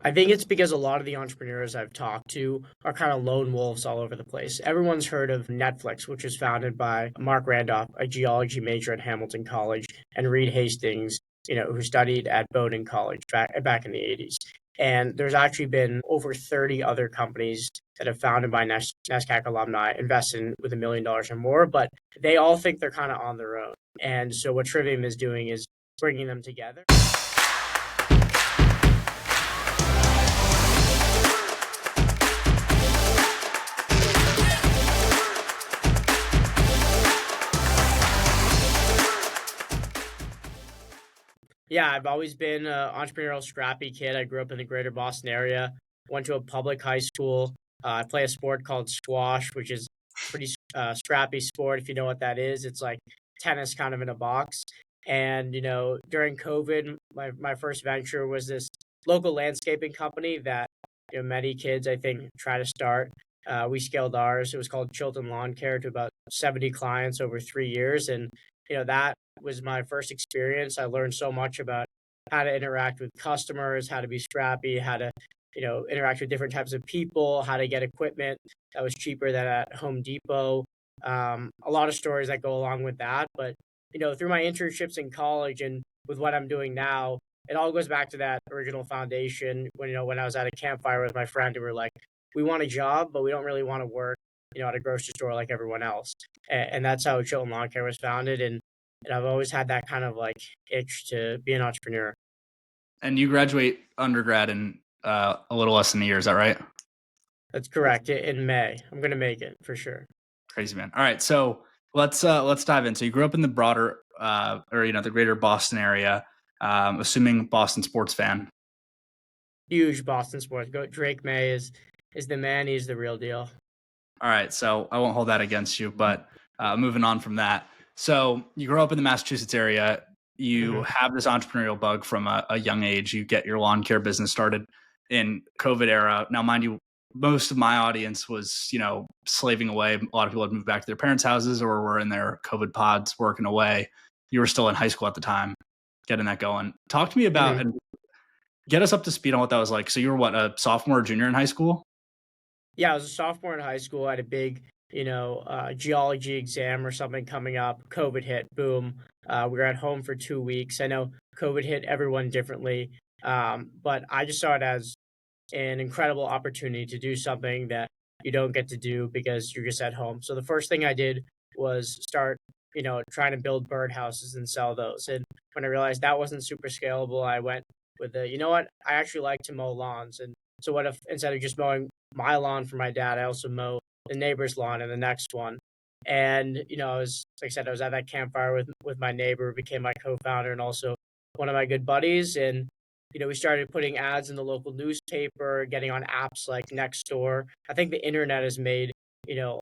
I think it's because a lot of the entrepreneurs I've talked to are kind of lone wolves all over the place. Everyone's heard of Netflix, which was founded by Mark Randolph, a geology major at Hamilton College, and Reed Hastings, who studied at Bowdoin College back in the 80s. And there's actually been over 30 other companies that have founded by NESCAC alumni invested with $1 million or more, but they all think they're kind of on their own. And so what Trivium is doing is bringing them together. Yeah, I've always been an entrepreneurial, scrappy kid. I grew up in the greater Boston area, went to a public high school. I play a sport called squash, which is pretty scrappy sport, if you know what that is. It's like tennis kind of in a box. And, during COVID, my first venture was this local landscaping company that, many kids, I think, try to start. We scaled ours. It was called Chilton Lawn Care to about 70 clients over 3 years. And, that was my first experience. I learned so much about how to interact with customers, how to be scrappy, how to, interact with different types of people, how to get equipment that was cheaper than at Home Depot. A lot of stories that go along with that. But, through my internships in college and with what I'm doing now, it all goes back to that original foundation when I was at a campfire with my friend and we were like, we want a job, but we don't really want to work, at a grocery store like everyone else. And that's how Chilton Lawn Care was founded. And I've always had that kind of like itch to be an entrepreneur. And you graduate undergrad in a little less than a year, is that right? That's correct. In May, I'm gonna make it for sure. Crazy, man. All right, so let's dive in. So you grew up in the broader the greater Boston area. Assuming Boston sports fan. Huge Boston sports. Drake May is the man. He's the real deal. All right, so I won't hold that against you, but moving on from that. So you grow up in the Massachusetts area. You have this entrepreneurial bug from a young age. You get your lawn care business started in COVID era. Now, mind you, most of my audience was, slaving away. A lot of people had moved back to their parents' houses or were in their COVID pods working away. You were still in high school at the time, getting that going. Talk to me about and get us up to speed on what that was like. So you were a sophomore or junior in high school? Yeah, I was a sophomore in high school. I had a big, geology exam or something coming up. COVID hit, boom. We were at home for 2 weeks. I know COVID hit everyone differently, but I just saw it as an incredible opportunity to do something that you don't get to do because you're just at home. So the first thing I did was start, trying to build birdhouses and sell those. And when I realized that wasn't super scalable, I went with I actually like to mow lawns. And so what if instead of just mowing my lawn for my dad, I also mow the neighbor's lawn and the next one. And, I was, like I said, I was at that campfire with my neighbor, became my co-founder and also one of my good buddies. And, we started putting ads in the local newspaper, getting on apps like Nextdoor. I think the internet has made,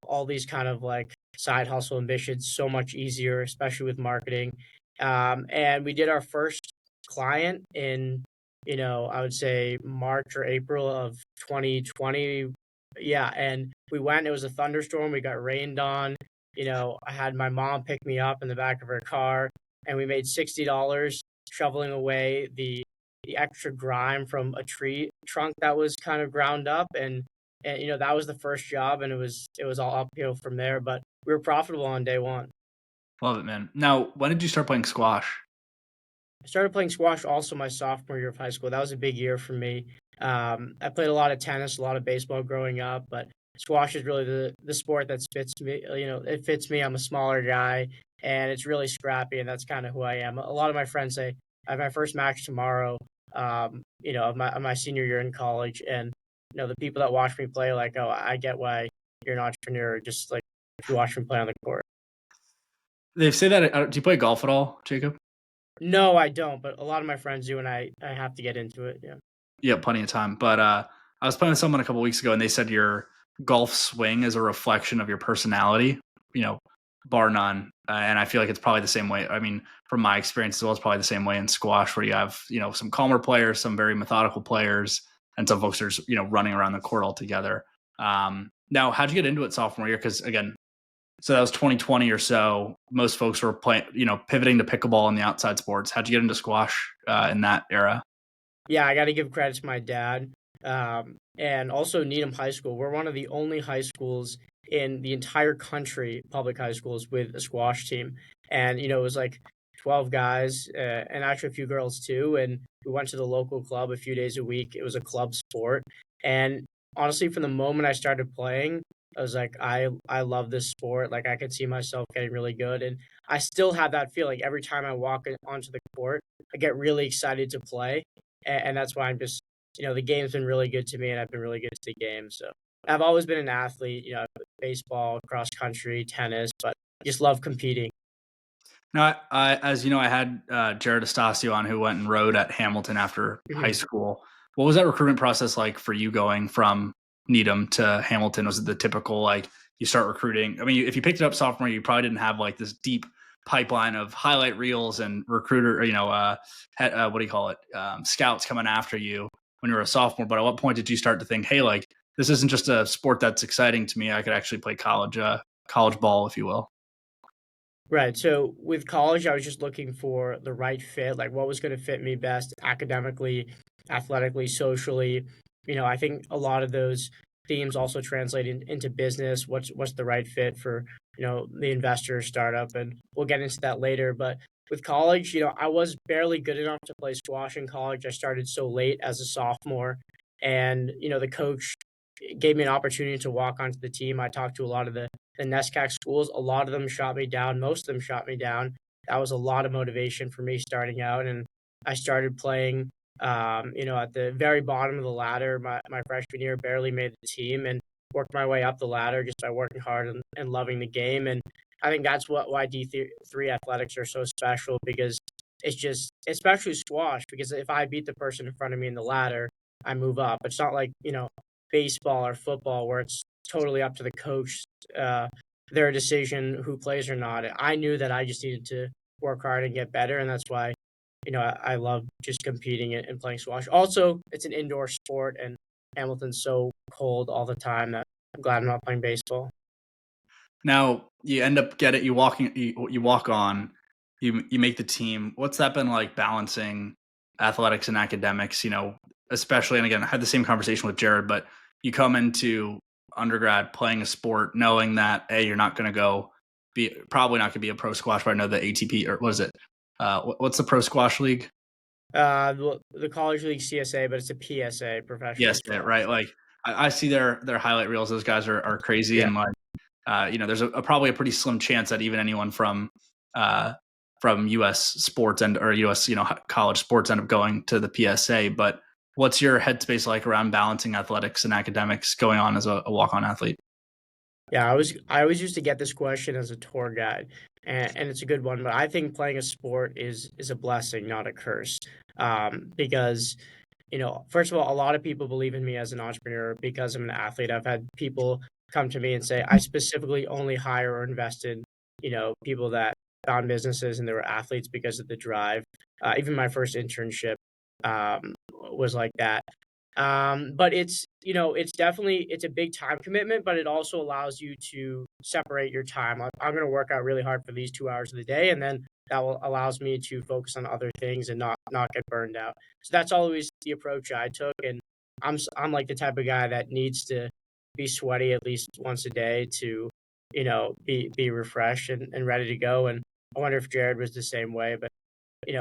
all these kind of like side hustle ambitions so much easier, especially with marketing. And we did our first client in, I would say March or April of 2020. Yeah, and we went, it was a thunderstorm, we got rained on. I had my mom pick me up in the back of her car, and we made $60 shoveling away the extra grime from a tree trunk that was kind of ground up. And that was the first job, and it was all uphill from there, but we were profitable on day one. Love it, man. Now, when did you start playing squash? I started playing squash also my sophomore year of high school. That was a big year for me. I played a lot of tennis, a lot of baseball growing up, but squash is really the sport that fits me. It fits me. I'm a smaller guy, and it's really scrappy, and that's kind of who I am. A lot of my friends say I have my first match tomorrow, of my senior year in college, and the people that watch me play are like, oh, I get why you're an entrepreneur, just like if you watch me play on the court. They say that. Do you play golf at all, Jacob? No, I don't, but a lot of my friends do, and I have to get into it. Yeah. Yeah, plenty of time. But I was playing with someone a couple weeks ago, and they said your golf swing is a reflection of your personality, bar none. And I feel like it's probably the same way. I mean, from my experience as well, it's probably the same way in squash, where you have, some calmer players, some very methodical players, and some folks are just, running around the court altogether. Now, how'd you get into it sophomore year? Because again, so that was 2020 or so. Most folks were playing, pivoting to pickleball and the outside sports. How'd you get into squash in that era? Yeah, I got to give credit to my dad, and also Needham High School. We're one of the only high schools in the entire country, public high schools, with a squash team. And it was like 12 guys, and actually a few girls too. And we went to the local club a few days a week. It was a club sport, and honestly, from the moment I started playing, I was like, I love this sport. Like I could see myself getting really good, and I still have that feeling every time I walk onto the court. I get really excited to play, and that's why I'm just the game's been really good to me, and I've been really good to the game. So I've always been an athlete, baseball, cross country, tennis, but just love competing. Now, as you know, I had Jared Estasio on, who went and rode at Hamilton after high Mhm. school. What was that recruitment process like for you going from Needham to Hamilton? Was it the typical, like, you start recruiting? I mean, if you picked it up sophomore, you probably didn't have like this deep pipeline of highlight reels and recruiter, or, what do you call it? Scouts coming after you when you were a sophomore. But at what point did you start to think, hey, like, this isn't just a sport that's exciting to me. I could actually play college ball, if you will. Right. So with college, I was just looking for the right fit, like what was going to fit me best academically, athletically, socially. I think a lot of those themes also translate into business. What's the right fit for, the investor startup, and we'll get into that later. But with college, I was barely good enough to play squash in college. I started so late as a sophomore, and the coach gave me an opportunity to walk onto the team. I talked to a lot of the NESCAC schools. A lot of them shot me down. Most of them shot me down. That was a lot of motivation for me starting out, and I started playing. At the very bottom of the ladder, my freshman year, barely made the team, and worked my way up the ladder just by working hard and loving the game. And I think that's why D3 athletics are so special, because it's just, especially squash, because if I beat the person in front of me in the ladder, I move up. It's not like, baseball or football where it's totally up to the coach, uh, their decision who plays or not. I knew that I just needed to work hard and get better, and that's why I love just competing and playing squash. Also, it's an indoor sport, and Hamilton's so cold all the time that I'm glad I'm not playing baseball. Now you end up you walk on, you make the team. What's that been like balancing athletics and academics? Especially, and again, I had the same conversation with Jared, but you come into undergrad playing a sport, knowing that you're not going to go be probably not going to be a pro squash, but I know the ATP, or what is it? What's the pro squash league? The college league CSA, but it's a PSA, professional Yes, right. squash. Like I see their highlight reels. Those guys are crazy, Yeah. and like there's probably a pretty slim chance that even anyone uh, from U.S. sports and or U.S. College sports end up going to the PSA. But what's your headspace like around balancing athletics and academics going on as a walk-on athlete? Yeah, I always used to get this question as a tour guide, and it's a good one. But I think playing a sport is a blessing, not a curse, because first of all, a lot of people believe in me as an entrepreneur because I'm an athlete. I've had people come to me and say I specifically only hire or invest in people that found businesses and they were athletes because of the drive. Even my first internship was like that. But it's definitely it's a big time commitment, but it also allows you to separate your time. I'm going to work out really hard for these 2 hours of the day, and then that will allows me to focus on other things and not get burned out. So that's always the approach I took, and I'm like the type of guy that needs to be sweaty at least once a day to be refreshed and ready to go. And I wonder if Jared was the same way, but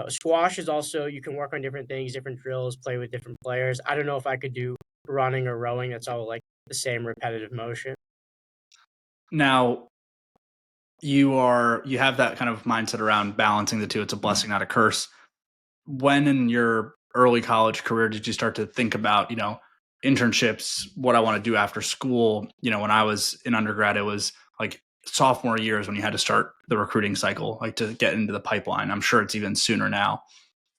squash is also you can work on different things, different drills, play with different players. I don't know if I could do running or rowing. That's all like the same repetitive motion. Now you have that kind of mindset around balancing the two. It's a blessing, not a curse. When in your early college career did you start to think about internships, what I want to do after school? When I was in undergrad, it was like sophomore years when you had to start the recruiting cycle, like to get into the pipeline. I'm sure it's even sooner now.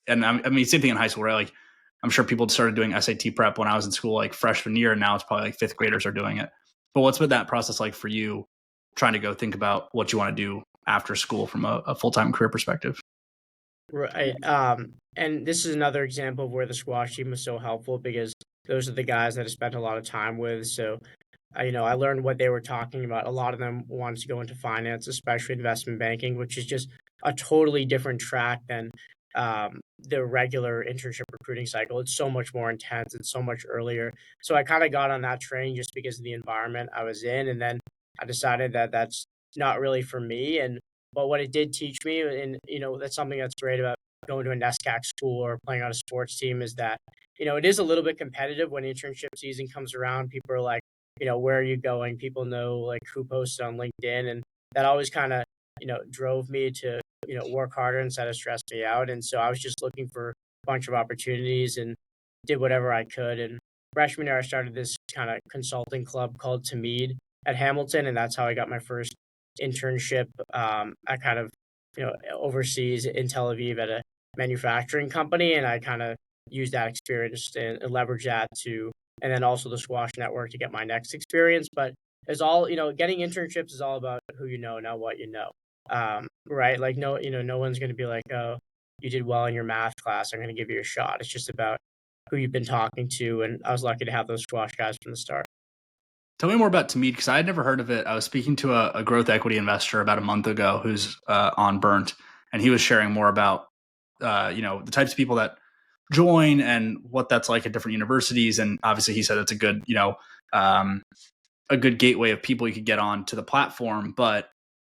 And I mean, same thing in high school, right? Like I'm sure people started doing SAT prep when I was in school, like freshman year, and now it's probably like fifth graders are doing it. But what's been that process like for you, trying to go think about what you want to do after school from a full-time career perspective? Right. And this is another example of where the squash team was so helpful because those are the guys that I spent a lot of time with. So, I learned what they were talking about. A lot of them wanted to go into finance, especially investment banking, which is just a totally different track than the regular internship recruiting cycle. It's so much more intense and so much earlier. So I kind of got on that train just because of the environment I was in, and then I decided that that's not really for me. And but what it did teach me, and that's something that's great about going to a NESCAC school or playing on a sports team, is that it is a little bit competitive when internship season comes around. People are like, where are you going? People know like who posted on LinkedIn, and that always kind of drove me to work harder instead of stress me out. And so I was just looking for a bunch of opportunities and did whatever I could. And freshman year, I started this kind of consulting club called Tamid at Hamilton, and that's how I got my first internship. I kind of overseas in Tel Aviv at a manufacturing company, and I kind of used that experience and leverage that to, and then also the squash network to get my next experience. But it's all, getting internships is all about who you know, not what you know. Right? Like no, no one's going to be like, oh, you did well in your math class, I'm going to give you a shot. It's just about who you've been talking to, and I was lucky to have those squash guys from the start. Tell me more about Tamid, because I had never heard of it. I was speaking to a growth equity investor about a month ago who's on Burnt, and he was sharing more about the types of people that join and what that's like at different universities. And obviously, he said it's a good a good gateway of people you could get on to the platform. But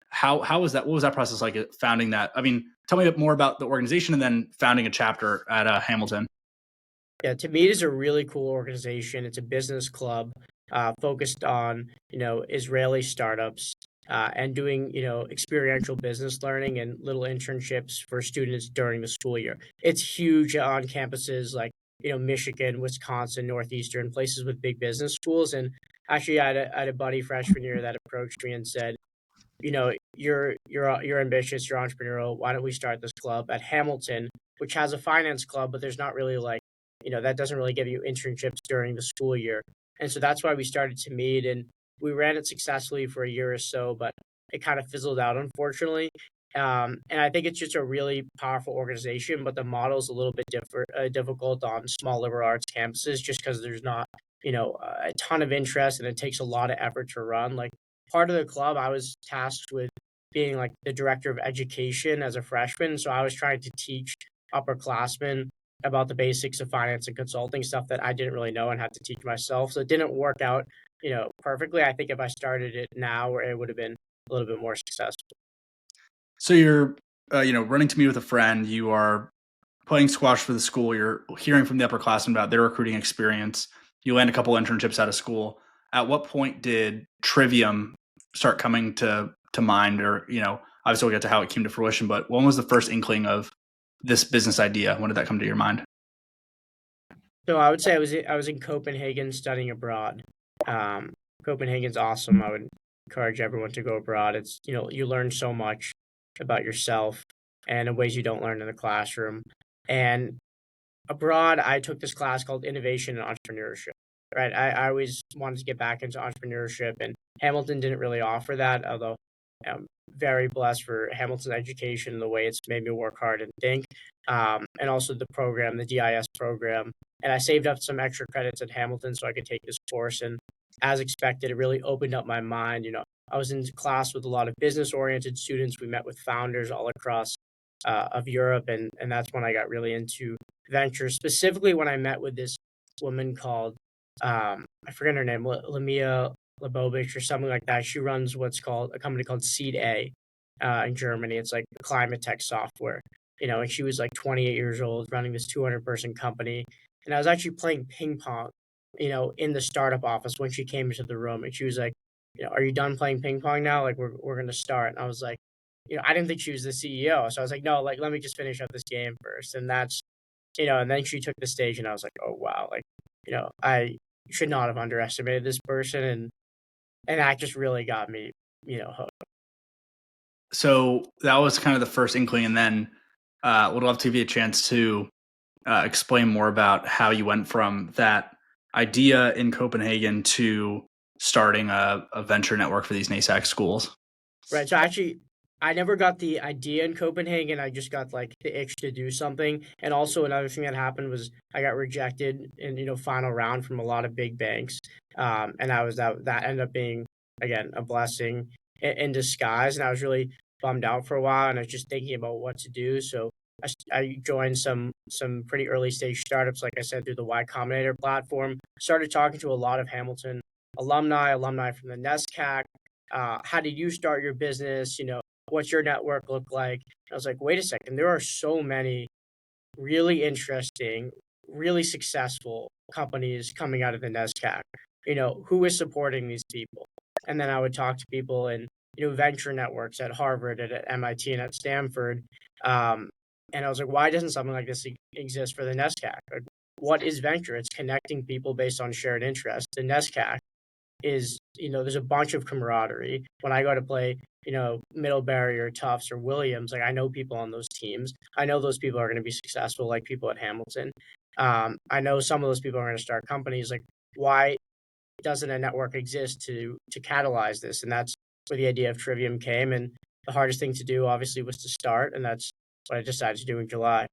how was that? What was that process like founding that? I mean, tell me more about the organization and then founding a chapter at Hamilton. Yeah, to me, it is a really cool organization. It's a business club focused on Israeli startups and doing experiential business learning and little internships for students during the school year. It's huge on campuses like Michigan, Wisconsin, Northeastern, places with big business schools. And actually, I had a buddy freshman year that approached me and said, you're ambitious, you're entrepreneurial. Why don't we start this club at Hamilton, which has a finance club, but there's not really like, that doesn't really give you internships during the school year. And so that's why we started to meet, and we ran it successfully for a year or so, but it kind of fizzled out, unfortunately. And I think it's just a really powerful organization, but the model is a little bit difficult on small liberal arts campuses just because there's not, a ton of interest and it takes a lot of effort to run. Like part of the club, I was tasked with being like the director of education as a freshman. So I was trying to teach upperclassmen about the basics of finance and consulting, stuff that I didn't really know and had to teach myself. So it didn't work out, perfectly. I think if I started it now, it would have been a little bit more successful. So you're running to meet with a friend. You are playing squash for the school. You're hearing from the upperclassmen about their recruiting experience. You land a couple internships out of school. At what point did Trivium start coming to mind? Or obviously we'll get to how it came to fruition. But when was the first inkling of this business idea? When did that come to your mind? So I would say I was in Copenhagen studying abroad. Copenhagen's awesome. I would encourage everyone to go abroad. It's you learn so much about yourself and in ways you don't learn in the classroom. And abroad, I took this class called Innovation and Entrepreneurship. Right, I always wanted to get back into entrepreneurship, and Hamilton didn't really offer that. Although I'm very blessed for Hamilton's education, the way it's made me work hard and think, and also the program, the DIS program. And I saved up some extra credits at Hamilton so I could take this course. And as expected, it really opened up my mind. I was in class with a lot of business-oriented students. We met with founders all across of Europe, and that's when I got really into ventures. Specifically, when I met with this woman called I forget her name, Lamia Lebovich or something like that. She runs what's called a company called Seed A in Germany. It's like climate tech software. And she was like 28 years old running this 200-person company. And I was actually playing ping pong, in the startup office when she came into the room. And she was like, are you done playing ping pong now? Like we're gonna start. And I was like, I didn't think she was the CEO. So I was like, no, like let me just finish up this game first. And that's and then she took the stage and I was like, oh wow, like, I should not have underestimated this person, and that just really got me, hooked. So that was kind of the first inkling, and then would love to give you a chance to explain more about how you went from that idea in Copenhagen to starting a venture network for these NASAC schools. Right. So actually, I never got the idea in Copenhagen. I just got like the itch to do something. And also another thing that happened was I got rejected in final round from a lot of big banks. And that ended up being again a blessing in disguise. And I was really bummed out for a while, and I was just thinking about what to do. So I joined some pretty early stage startups, like I said, through the Y Combinator platform. Started talking to a lot of Hamilton alumni from the NESCAC. How did you start your business? What's your network look like? I was like, wait a second, there are so many really interesting, really successful companies coming out of the NESCAC. Who is supporting these people? And then I would talk to people in, venture networks at Harvard and at MIT and at Stanford. Um, and I was like, why doesn't something like this exist for the NESCAC? Like, what is venture? It's connecting people based on shared interests. The NESCAC is, there's a bunch of camaraderie. When I go to play, Middlebury or Tufts or Williams, like I know people on those teams. I know those people are going to be successful, like people at Hamilton. I know some of those people are going to start companies. Like, why doesn't a network exist to catalyze this? And that's where the idea of Trivium came. And the hardest thing to do, obviously, was to start, and that's what I decided to do in July.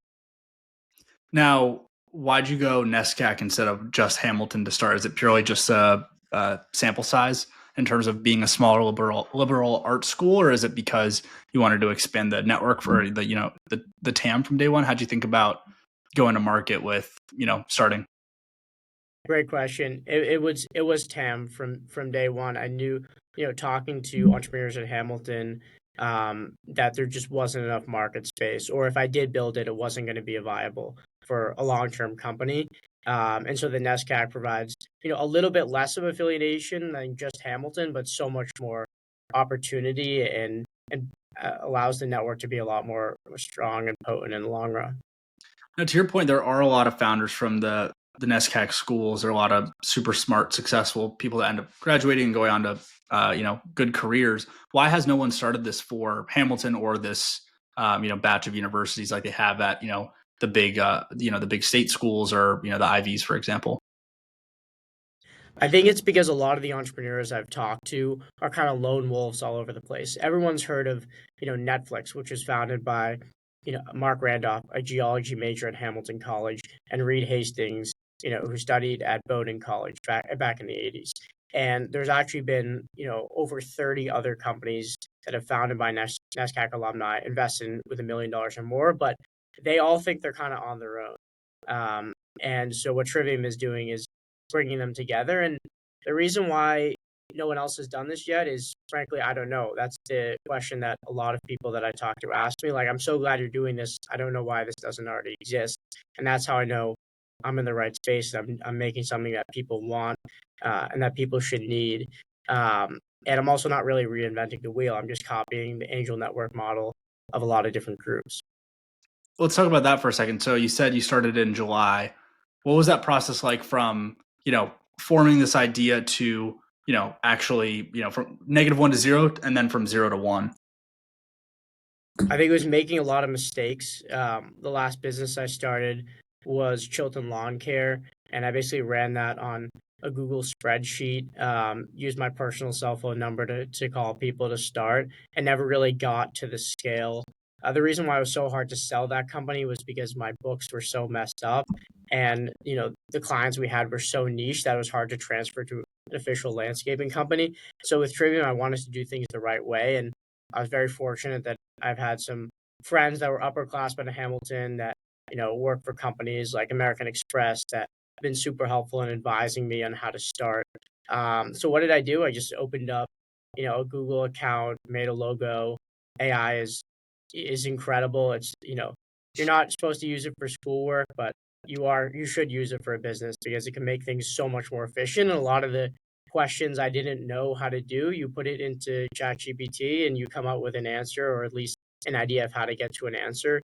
Now, why'd you go NESCAC instead of just Hamilton to start? Is it purely just a sample size in terms of being a smaller liberal arts school, or is it because you wanted to expand the network for the TAM from day one? How'd you think about going to market with starting? Great question. It was TAM from day one. I knew, talking to entrepreneurs at Hamilton, that there just wasn't enough market space, or if I did build it, it wasn't going to be viable for a long-term company. And so the NESCAC provides, a little bit less of affiliation than just Hamilton, but so much more opportunity and allows the network to be a lot more strong and potent in the long run. Now, to your point, there are a lot of founders from the NESCAC schools. There are a lot of super smart, successful people that end up graduating and going on to good careers. Why has no one started this for Hamilton or this batch of universities like they have at the big state schools or the Ivies, for example? I think it's because a lot of the entrepreneurs I've talked to are kind of lone wolves all over the place. Everyone's heard of, Netflix, which was founded by, Mark Randolph, a geology major at Hamilton College, and Reed Hastings, who studied at Bowdoin College back in the 80s. And there's actually been, over 30 other companies that have founded by NESCAC alumni invested in with $1 million or more, but they all think they're kind of on their own. And so what Trivium is doing is bringing them together. And the reason why no one else has done this yet is, frankly, I don't know. That's the question that a lot of people that I talk to ask me. Like, I'm so glad you're doing this. I don't know why this doesn't already exist. And that's how I know I'm in the right space. I'm making something that people want and that people should need. And I'm also not really reinventing the wheel. I'm just copying the angel network model of a lot of different groups. Let's talk about that for a second. So you said you started in July. What was that process like from forming this idea to actually from -1 to 0 and then from 0 to 1? I think it was making a lot of mistakes. The last business I started was Chilton Lawn Care, and I basically ran that on a Google spreadsheet, used my personal cell phone number to call people to start, and never really got to the scale. The reason why it was so hard to sell that company was because my books were so messed up, and the clients we had were so niche that it was hard to transfer to an official landscaping company. So with Trivium, I wanted to do things the right way, and I was very fortunate that I've had some friends that were upperclassmen at Hamilton that, work for companies like American Express that have been super helpful in advising me on how to start. So what did I do? I just opened up, a Google account, made a logo. AI is incredible. It's, you're not supposed to use it for schoolwork, but you should use it for a business because it can make things so much more efficient. And a lot of the questions I didn't know how to do, you put it into ChatGPT and you come up with an answer, or at least an idea of how to get to an answer.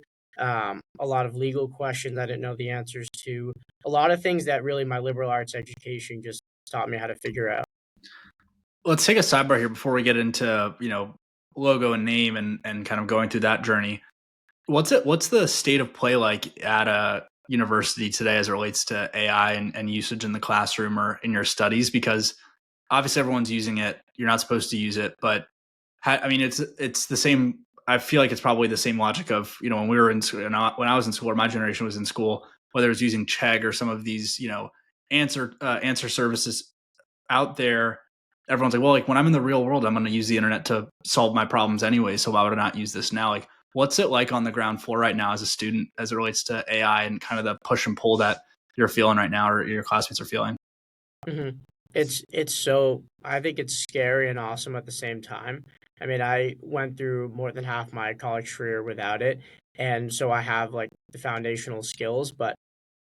A lot of legal questions I didn't know the answers to. A lot of things that really my liberal arts education just taught me how to figure out. Let's take a sidebar here before we get into logo and name and kind of going through that journey. What's the state of play like at a university today as it relates to AI and usage in the classroom or in your studies? Because obviously everyone's using it. You're not supposed to use it, but it's the same. I feel like it's probably the same logic of when we were in school, when I was in school, or my generation was in school, whether it was using Chegg or some of these answer services out there. Everyone's like, well, like when I'm in the real world, I'm going to use the internet to solve my problems anyway. So why would I not use this now? Like, What's it like on the ground floor right now as a student as it relates to AI and kind of the push and pull that you're feeling right now or your classmates are feeling? Hmm. It's so I think it's scary and awesome at the same time. I mean, I went through more than half my college career without it, and so I have like the foundational skills. But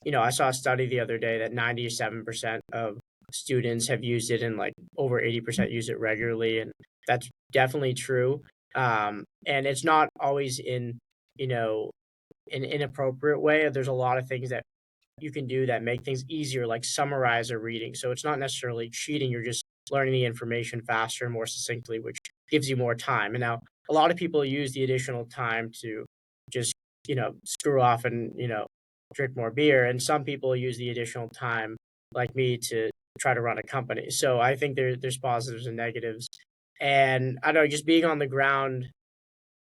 I saw a study the other day that 97% of students have used it, and like over 80% use it regularly, and that's definitely true. And it's not always in you know an inappropriate way. There's a lot of things that you can do that make things easier, like summarize a reading. So it's not necessarily cheating, you're just learning the information faster and more succinctly, which gives you more time. And now a lot of people use the additional time to just, screw off and, drink more beer. And some people use the additional time, like me, to try to run a company. So I think there's positives and negatives. And I don't know, just being on the ground,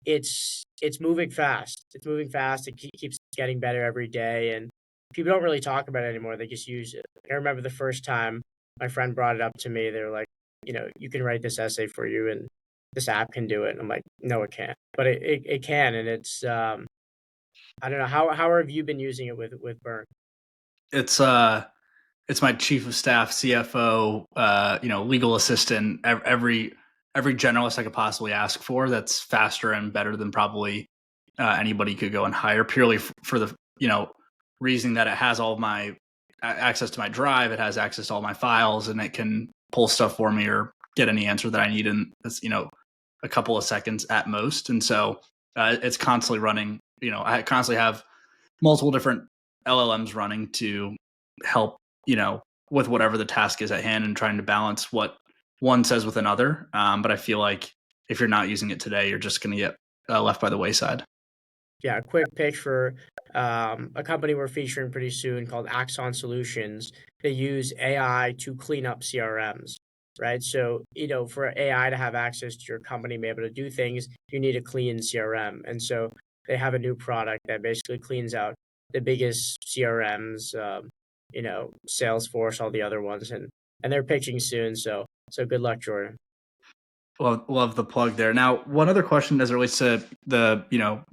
it's moving fast. It's moving fast. It keeps getting better every day, and people don't really talk about it anymore. They just use it. I remember the first time my friend brought it up to me. They were like, "You can write this essay for you, and this app can do it." And I'm like, "No, it can't," but it can, and it's I don't know how have you been using it with Burn? It's it's my chief of staff, CFO, legal assistant, every generalist I could possibly ask for. That's faster and better than probably anybody could go and hire. Purely for the reason that it has all of my access to my drive, it has access to all my files, and it can pull stuff for me or get any answer that I need in a couple of seconds at most. And so it's constantly running. I constantly have multiple different LLMs running to help, with whatever the task is at hand and trying to balance what one says with another. But I feel like if you're not using it today, you're just going to get left by the wayside. Yeah, a quick pitch for a company we're featuring pretty soon called Axon Solutions. They use AI to clean up CRMs, right? So, for AI to have access to your company, be able to do things, you need a clean CRM. And so they have a new product that basically cleans out the biggest CRMs, Salesforce, all the other ones, and they're pitching soon. So good luck, Jordan. Love the plug there. Now, one other question as it relates to the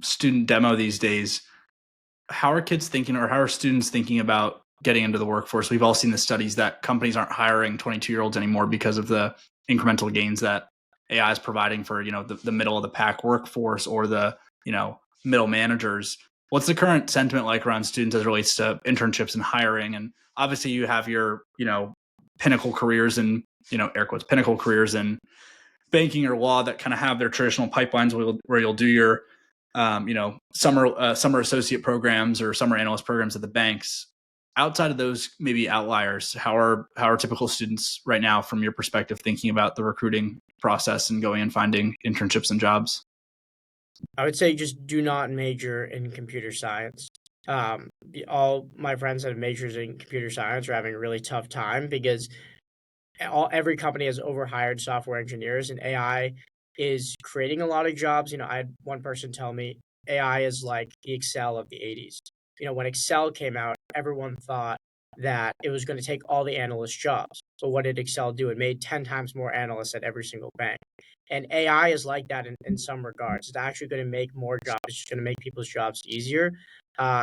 student demo these days. How are kids thinking, or how are students thinking about getting into the workforce? We've all seen the studies that companies aren't hiring 22-year-olds anymore because of the incremental gains that AI is providing for the middle of the pack workforce or the middle managers. What's the current sentiment like around students as it relates to internships and hiring? And obviously, you have your pinnacle careers and air quotes pinnacle careers in banking or law that kind of have their traditional pipelines where you'll do your summer associate programs or summer analyst programs at the banks. Outside of those maybe outliers, how are typical students right now from your perspective thinking about the recruiting process and going and finding internships and jobs? I would say just do not major in computer science. All my friends that have majors in computer science are having a really tough time because every company has overhired software engineers, and AI is creating a lot of jobs. I had one person tell me AI is like the Excel of the 80s. When Excel came out, everyone thought that it was going to take all the analyst jobs. But what did Excel do? It made 10 times more analysts at every single bank. And AI is like that in some regards. It's actually going to make more jobs. It's just going to make people's jobs easier,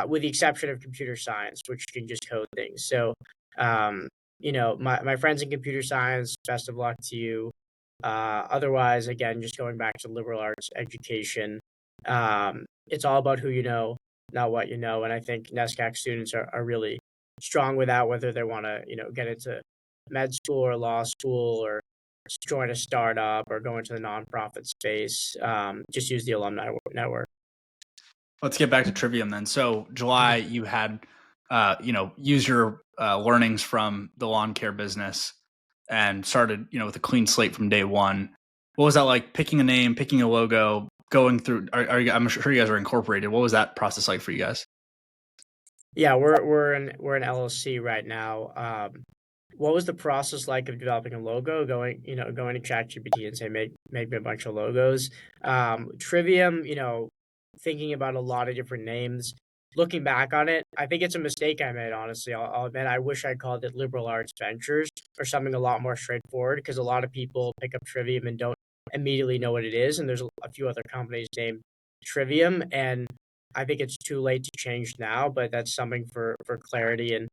with the exception of computer science, which can just code things. So, my friends in computer science, best of luck to you. Otherwise, again, just going back to liberal arts education, it's all about who you know, not what you know. And I think NESCAC students are really strong with that, whether they want to, get into med school or law school or join a startup or go into the nonprofit space. Just use the alumni network. Let's get back to Trivium then. So July, you had, use your learnings from the lawn care business and started, with a clean slate from day one. What was that like? Picking a name, picking a logo, going through. I'm sure you guys are incorporated. What was that process like for you guys? Yeah, we're an LLC right now. What was the process like of developing a logo? Going to ChatGPT and say make me a bunch of logos. Trivium, thinking about a lot of different names. Looking back on it, I think it's a mistake I made. Honestly, I'll admit I wish I called it Liberal Arts Ventures or something a lot more straightforward because a lot of people pick up Trivium and don't immediately know what it is. And there's a few other companies named Trivium, and I think it's too late to change now, but that's something for clarity and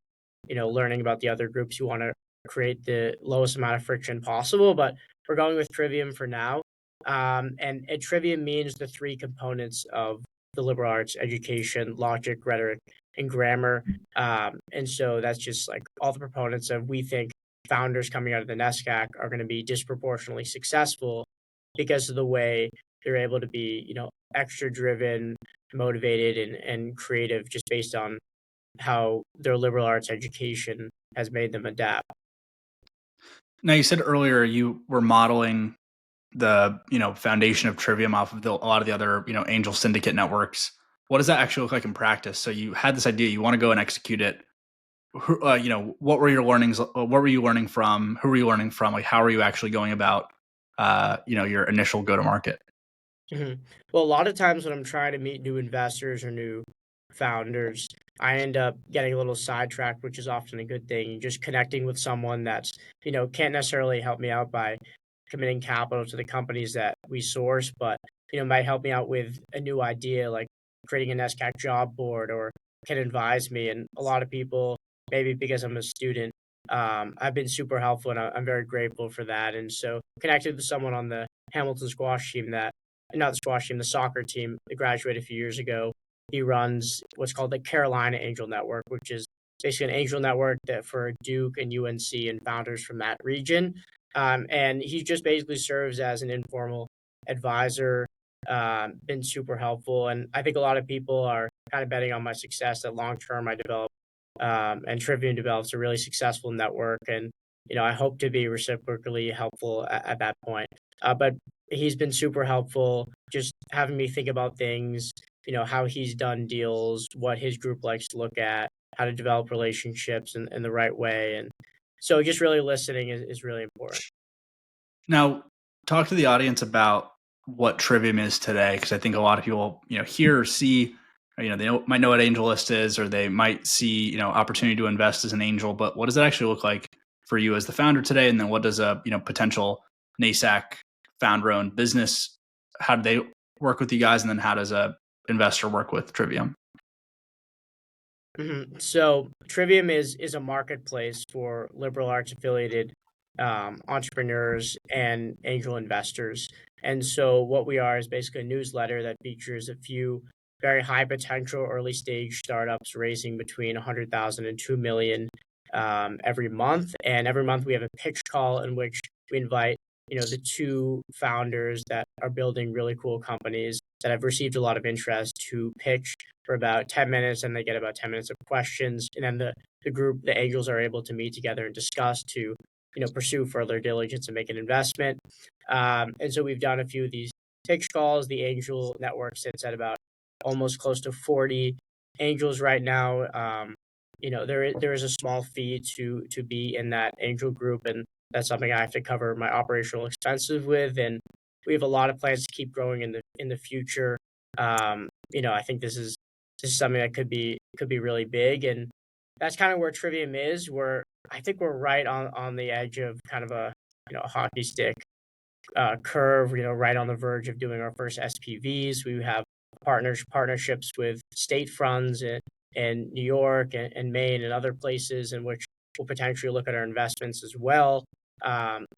learning about the other groups who want to create the lowest amount of friction possible. But we're going with Trivium for now. And Trivium means the three components of the liberal arts: education, logic, rhetoric, and grammar. And so that's just like all the proponents of, we think founders coming out of the NESCAC are going to be disproportionately successful because of the way they're able to be, extra driven, motivated, and creative, just based on how their liberal arts education has made them adapt. Now, you said earlier you were modeling the foundation of Trivium off of a lot of the other angel syndicate networks. What does that actually look like in practice? So you had this idea, you want to go and execute it. What were your learnings? What were you learning from? Who were you learning from? Like, how are you actually going about your initial go to market? Well, a lot of times when I'm trying to meet new investors or new founders, I end up getting a little sidetracked, which is often a good thing. Just connecting with someone that's, can't necessarily help me out by committing capital to the companies that we source, but, might help me out with a new idea, like creating an SCAC job board, or can advise me. And a lot of people, maybe because I'm a student, I've been super helpful, and I'm very grateful for that. And so connected with someone on the Hamilton squash team that not the squash team, the soccer team that graduated a few years ago. He runs what's called the Carolina Angel Network, which is basically an angel network that for Duke and UNC and founders from that region. And he just basically serves as an informal advisor, been super helpful. And I think a lot of people are kind of betting on my success, that long term I develop, and Trivium develops a really successful network. And, I hope to be reciprocally helpful at that point. But he's been super helpful, just having me think about things, how he's done deals, what his group likes to look at, how to develop relationships in the right way. And so just really listening is really important. Now, talk to the audience about what Trivium is today, because I think a lot of people, hear or see, they might know what AngelList is, or they might see, opportunity to invest as an angel. But what does that actually look like for you as the founder today? And then what does a potential NASAC founder-owned business, how do they work with you guys? And then how does a investor work with Trivium? So Trivium is a marketplace for liberal arts affiliated entrepreneurs and angel investors. And so what we are is basically a newsletter that features a few very high potential early stage startups raising between 100,000 and 2 million every month. And every month we have a pitch call in which we invite the two founders that are building really cool companies that have received a lot of interest to pitch for about 10 minutes, and they get about 10 minutes of questions. And then the angels are able to meet together and discuss to, pursue further diligence and make an investment. And so we've done a few of these pitch calls. The angel network sits at about almost close to 40 angels right now. There is a small fee to be in that angel group, and that's something I have to cover my operational expenses with. And we have a lot of plans to keep growing in the future. I think this is something that could be really big, and that's kind of where Trivium is. I think we're right on the edge of kind of a hockey stick curve. Right on the verge of doing our first SPVs. We have partnerships with state funds in New York and Maine and other places in which we'll potentially look at our investments as well.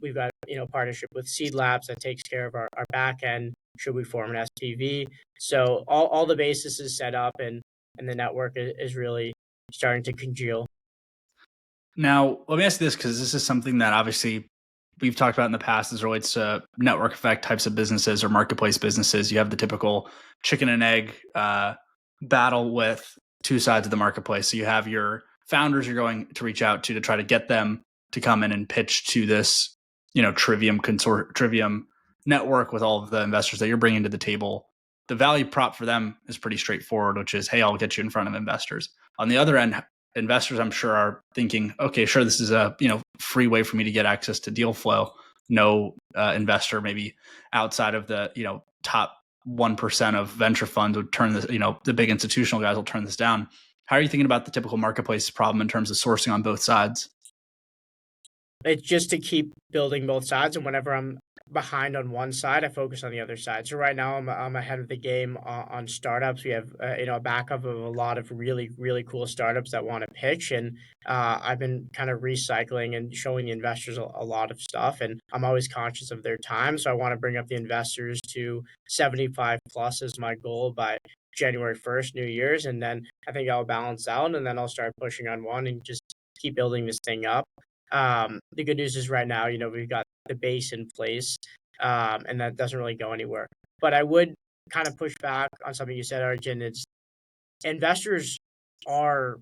We've got partnership with Seed Labs that takes care of our back end should we form an SPV. So all the basis is set up, and the network is really starting to congeal. Now, let me ask you this, because this is something that obviously we've talked about in the past as relates to network effect types of businesses or marketplace businesses. You have the typical chicken and egg battle with two sides of the marketplace. So you have your founders you're going to reach out to try to get them to come in and pitch to this, Trivium network with all of the investors that you're bringing to the table. The value prop for them is pretty straightforward, which is, hey, I'll get you in front of investors. On the other end, investors, I'm sure, are thinking, okay, sure, this is a free way for me to get access to deal flow. No investor, maybe outside of the top 1% of venture funds, would turn this. The big institutional guys will turn this down. How are you thinking about the typical marketplace problem in terms of sourcing on both sides? It's just to keep building both sides, and whenever I'm behind on one side, I focus on the other side. So right now, I'm ahead of the game on startups. We have a backup of a lot of really cool startups that want to pitch, and I've been kind of recycling and showing the investors a lot of stuff. And I'm always conscious of their time, so I want to bring up the investors to 75 plus is my goal by January 1st, New Year's, and then I think I'll balance out, and then I'll start pushing on one and just keep building this thing up. The good news is right now, we've got the base in place, and that doesn't really go anywhere. But I would kind of push back on something you said, Arjun. It's investors are,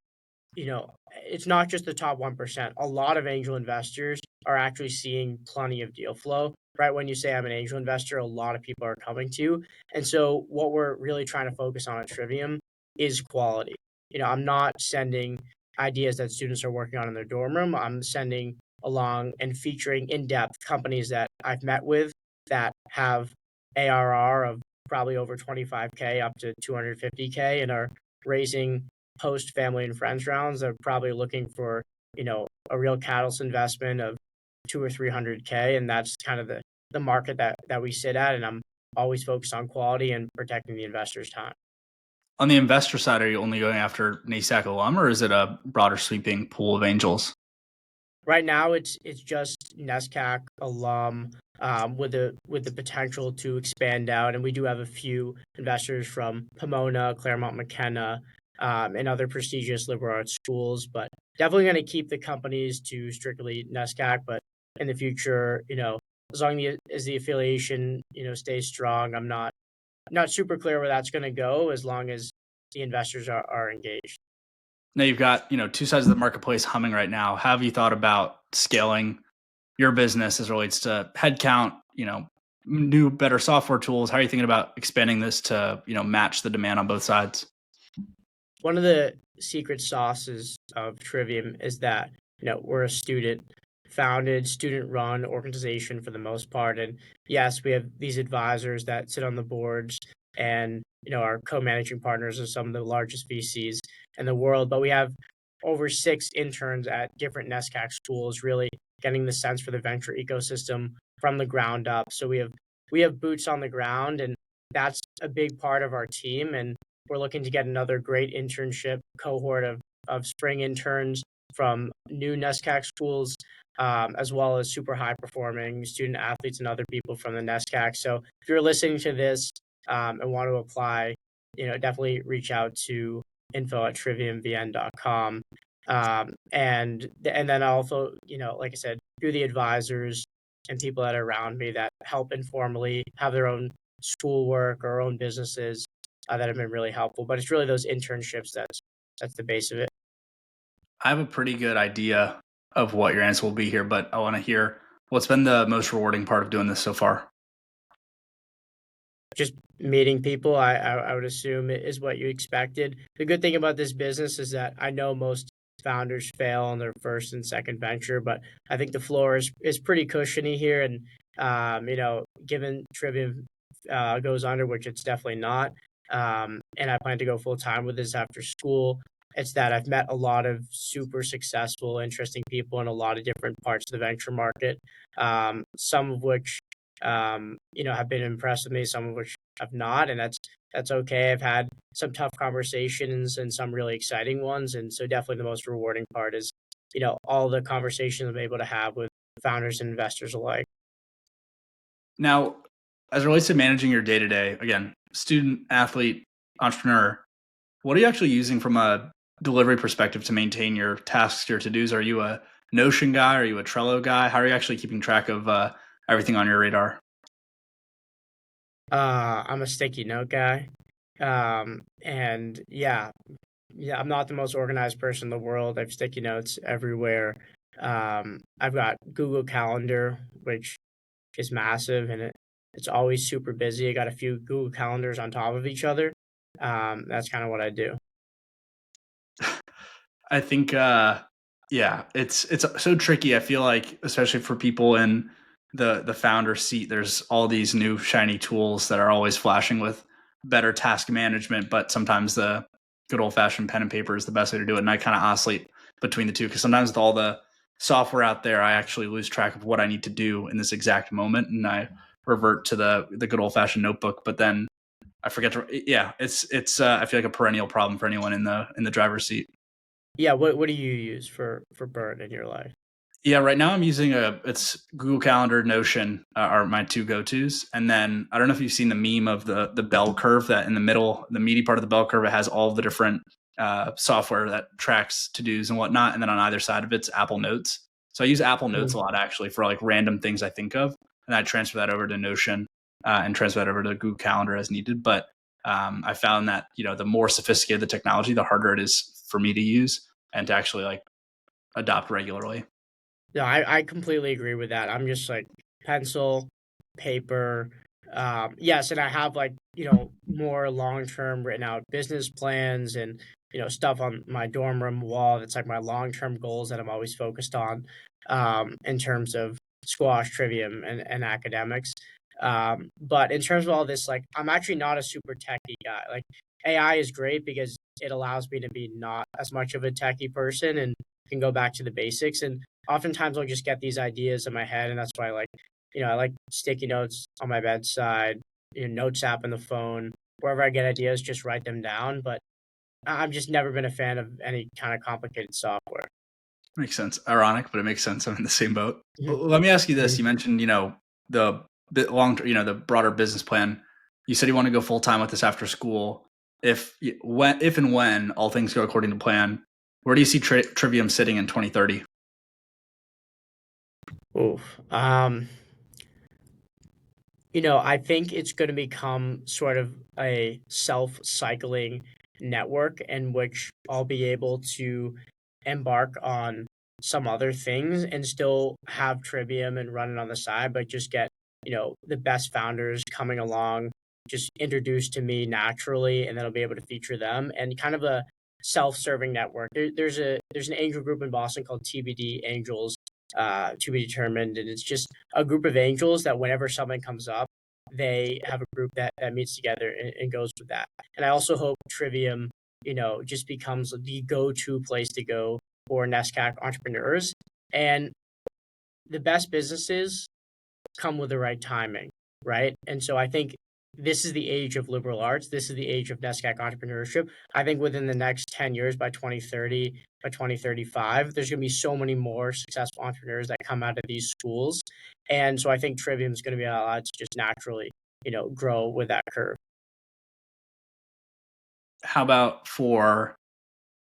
it's not just the top 1%. A lot of angel investors are actually seeing plenty of deal flow. Right when you say I'm an angel investor, a lot of people are coming to you. And so what we're really trying to focus on at Trivium is quality. I'm not sending ideas that students are working on in their dorm room. I'm sending along and featuring in-depth companies that I've met with that have ARR of probably over 25K up to 250K and are raising post family and friends rounds. They're probably looking for, a real catalyst investment of 200 or 300K. And that's kind of the market that we sit at. And I'm always focused on quality and protecting the investor's time. On the investor side, are you only going after NASDAQ alum, or is it a broader sweeping pool of angels? Right now, it's just NESCAC alum, with the potential to expand out, and we do have a few investors from Pomona, Claremont McKenna, and other prestigious liberal arts schools. But definitely going to keep the companies to strictly NESCAC. But in the future, as long as the affiliation stays strong, I'm not super clear where that's going to go as long as the investors are engaged. Now you've got, two sides of the marketplace humming right now. How have you thought about scaling your business as it relates to headcount, new, better software tools? How are you thinking about expanding this to, match the demand on both sides? One of the secret sauces of Trivium is that, we're a student-founded, student-run organization for the most part. And yes, we have these advisors that sit on the boards and, are co-managing partners of some of the largest VCs in the world. But we have over 6 interns at different NESCAC schools, really getting the sense for the venture ecosystem from the ground up. So we have boots on the ground, and that's a big part of our team. And we're looking to get another great internship cohort of spring interns from new NESCAC schools, as well as super high performing student athletes and other people from the NESCAC. So if you're listening to this and want to apply, definitely reach out to info@triviumvn.com. And then also, like I said, through the advisors and people that are around me that help informally have their own schoolwork or own businesses that have been really helpful. But it's really those internships that's the base of it. I have a pretty good idea of what your answer will be here, but I want to hear what's been the most rewarding part of doing this so far. Just meeting people, I would assume is what you expected. The good thing about this business is that I know most founders fail on their first and second venture, but I think the floor is pretty cushiony here. And, given Trivium goes under, which it's definitely not, and I plan to go full time with this after school, it's that I've met a lot of super successful, interesting people in a lot of different parts of the venture market, some of which have been impressed with me, some of which have not, and that's okay. I've had some tough conversations and some really exciting ones, and so definitely the most rewarding part is, all the conversations I'm able to have with founders and investors alike. Now, as it relates to managing your day to day, again, student, athlete, entrepreneur, what are you actually using from a delivery perspective to maintain your tasks, your to dos? Are you a Notion guy? Are you a Trello guy? How are you actually keeping track of everything on your radar? I'm a sticky note guy. And yeah, I'm not the most organized person in the world. I have sticky notes everywhere. I've got Google Calendar, which is massive, and it's always super busy. I got a few Google Calendars on top of each other. That's kind of what I do. I think, it's so tricky. I feel like, especially for people in the founder seat, there's all these new shiny tools that are always flashing with better task management, but sometimes the good old fashioned pen and paper is the best way to do it. And I kind of oscillate between the two because sometimes with all the software out there, I actually lose track of what I need to do in this exact moment, and I revert to the good old fashioned notebook. But then I forget to. Yeah, it's I feel like a perennial problem for anyone in the driver's seat. Yeah, what do you use for burn in your life? Yeah, right now I'm using it's Google Calendar, Notion are my two go tos, and then I don't know if you've seen the meme of the bell curve that in the middle, the meaty part of the bell curve, it has all the different software that tracks to dos and whatnot, and then on either side of it's Apple Notes. So I use Apple Notes a lot actually for like random things I think of, and I transfer that over to Notion and transfer that over to Google Calendar as needed. But I found that the more sophisticated the technology, the harder it is for me to use and to actually like adopt regularly. No, I completely agree with that. I'm just like pencil, paper. Yes, and I have like, more long-term written out business plans and, stuff on my dorm room wall. That's like my long-term goals that I'm always focused on in terms of squash, trivium, and academics. But in terms of all this, like I'm actually not a super techie guy. Like AI is great because it allows me to be not as much of a techie person and can go back to the basics. And oftentimes I'll just get these ideas in my head, and that's why I like sticky notes on my bedside, notes app in the phone. Wherever I get ideas, just write them down. But I've just never been a fan of any kind of complicated software. Makes sense. Ironic, but it makes sense. I'm in the same boat. Mhm. Let me ask you this. Mhm. You mentioned, the bit long, the broader business plan. You said you want to go full time with this after school. If and when all things go according to plan, where do you see Trivium sitting in 2030? Oof. I think it's going to become sort of a self-cycling network in which I'll be able to embark on some other things and still have Trivium and run it on the side, but just get, the best founders coming along, just introduced to me naturally, and then I'll be able to feature them and kind of a self-serving network. There's an angel group in Boston called TBD Angels, to be determined, and it's just a group of angels that whenever something comes up, they have a group that meets together and goes with that. And I also hope Trivium, just becomes the go-to place to go for NESCAC entrepreneurs. And the best businesses come with the right timing, right? And so I think this is the age of liberal arts. This is the age of NESCAC entrepreneurship. I think within the next 10 years, by 2030, by 2035, there's going to be so many more successful entrepreneurs that come out of these schools. And so I think Trivium is going to be allowed to just naturally, grow with that curve. How about for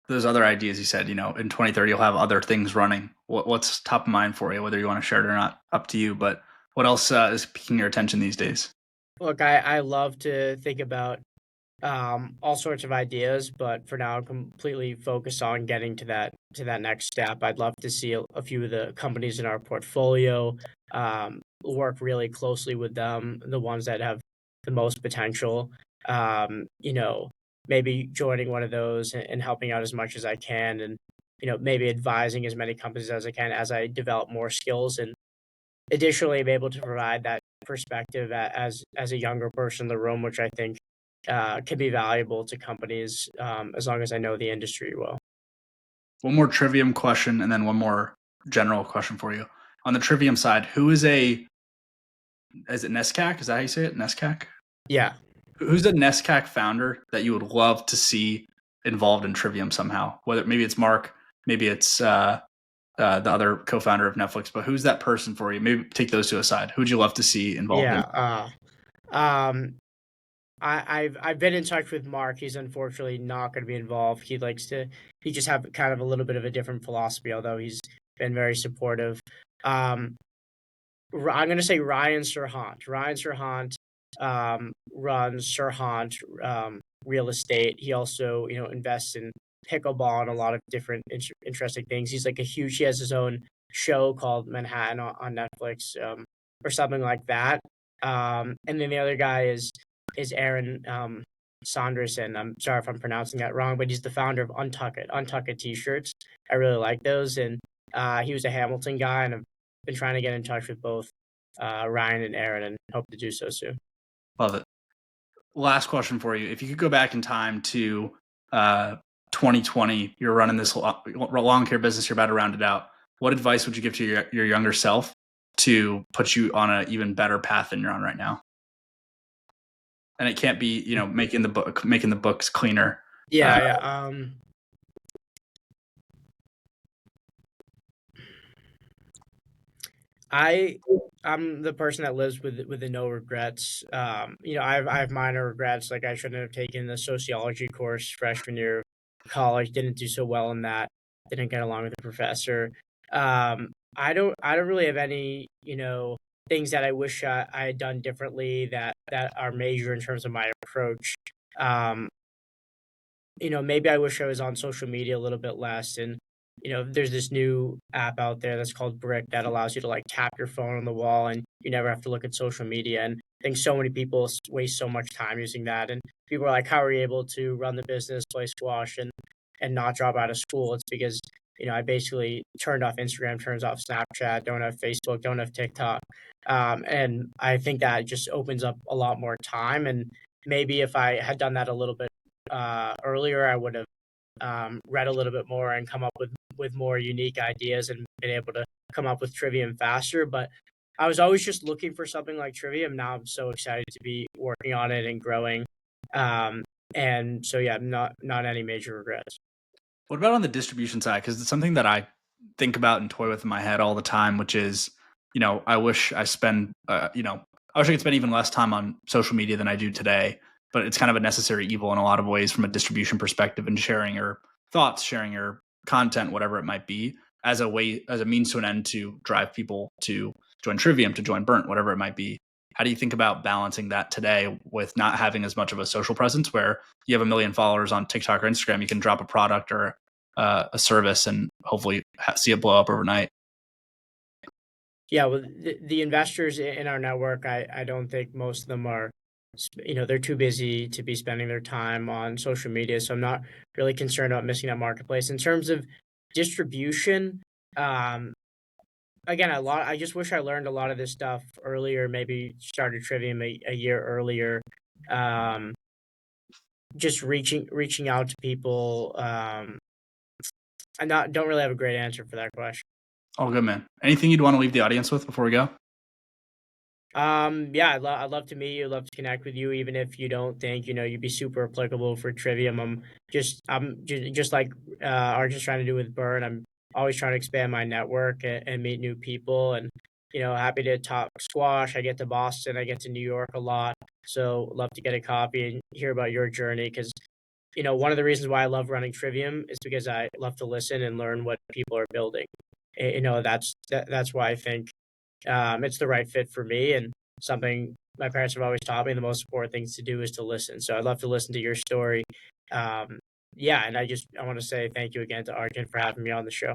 those other ideas you said, in 2030 you'll have other things running. What's top of mind for you, whether you want to share it or not, up to you. But what else is piquing your attention these days? Look, I love to think about all sorts of ideas, but for now, I'm completely focused on getting to that next step. I'd love to see a few of the companies in our portfolio, work really closely with them, the ones that have the most potential. Maybe joining one of those and helping out as much as I can, and maybe advising as many companies as I can as I develop more skills, and additionally, be able to provide that perspective as a younger person in the room, which I think can be valuable to companies, as long as I know the industry well. One more trivium question and then one more general question for you. On the trivium side, is it NESCAC? Is that how you say it? NESCAC? Yeah. Who's a NESCAC founder that you would love to see involved in Trivium somehow? Whether maybe it's Mark, maybe it's the other co-founder of Netflix, but who's that person for you? Maybe take those two aside. Who'd you love to see involved in? Yeah. Um, I've been in touch with Mark. He's unfortunately not going to be involved. He just have kind of a little bit of a different philosophy, although he's been very supportive. Um, I'm going to say Ryan Serhant. Ryan Serhant runs Serhant Real Estate. He also, invests in pickleball and a lot of different interesting things. He has his own show called Manhattan on Netflix, or something like that. And then the other guy is Aaron Sanderson. I'm sorry if I'm pronouncing that wrong, but he's the founder of Untuck It T-shirts. I really like those, and he was a Hamilton guy, and I've been trying to get in touch with both Ryan and Aaron, and hope to do so soon. Love it. Last question for you. If you could go back in time to 2020, you're running this lawn care business, you're about to round it out. what advice would you give to your younger self to put you on an even better path than you're on right now? And it can't be, making the books cleaner. Yeah, yeah. I I'm the person that lives with the no regrets. I have minor regrets. Like I shouldn't have taken the sociology course freshman year of college. Didn't do so well in that. Didn't get along with the professor. I don't really have any things that I wish I had done differently that are major in terms of my approach. Um, maybe I wish I was on social media a little bit less. And, there's this new app out there that's called Brick that allows you to like tap your phone on the wall and you never have to look at social media. And I think so many people waste so much time using that. And people are like, how are you able to run the business, play squash, and not drop out of school? It's because, I basically turned off Instagram, turns off Snapchat, don't have Facebook, don't have TikTok. And I think that just opens up a lot more time. And maybe if I had done that a little bit earlier, I would have read a little bit more and come up with more unique ideas and been able to come up with Trivium faster. But I was always just looking for something like Trivium. Now I'm so excited to be working on it and growing. Um, and so yeah, not any major regrets. What about on the distribution side? Because it's something that I think about and toy with in my head all the time, which is, I wish I wish I could spend even less time on social media than I do today. But it's kind of a necessary evil in a lot of ways from a distribution perspective, and sharing your thoughts, sharing your content, whatever it might be, as a means to an end to drive people to join Trivium, to join Burnt, whatever it might be. How do you think about balancing that today with not having as much of a social presence, where you have 1 million followers on TikTok or Instagram, you can drop a product or a service and hopefully see it blow up overnight? Yeah, well, the investors in our network, I don't think most of them are, they're too busy to be spending their time on social media. So I'm not really concerned about missing that marketplace. In terms of distribution, um, again, I just wish I learned a lot of this stuff earlier, maybe started Trivium a year earlier. Um, just reaching out to people. I not don't really have a great answer for that question. All good, man. Anything you'd want to leave the audience with before we go? Yeah, I'd love to meet you. Love to connect with you, even if you don't think you'd be super applicable for Trivium. I'm just like Arjun's trying to do with Burn. I'm always trying to expand my network and meet new people, and happy to talk squash. I get to Boston, I get to New York a lot, so love to get a copy and hear about your journey. Because one of the reasons why I love running Trivium is because I love to listen and learn what people are building. That's why I think it's the right fit for me and something my parents have always taught me. The most important things to do is to listen. So I'd love to listen to your story. Yeah, and I want to say thank you again to Arjun for having me on the show.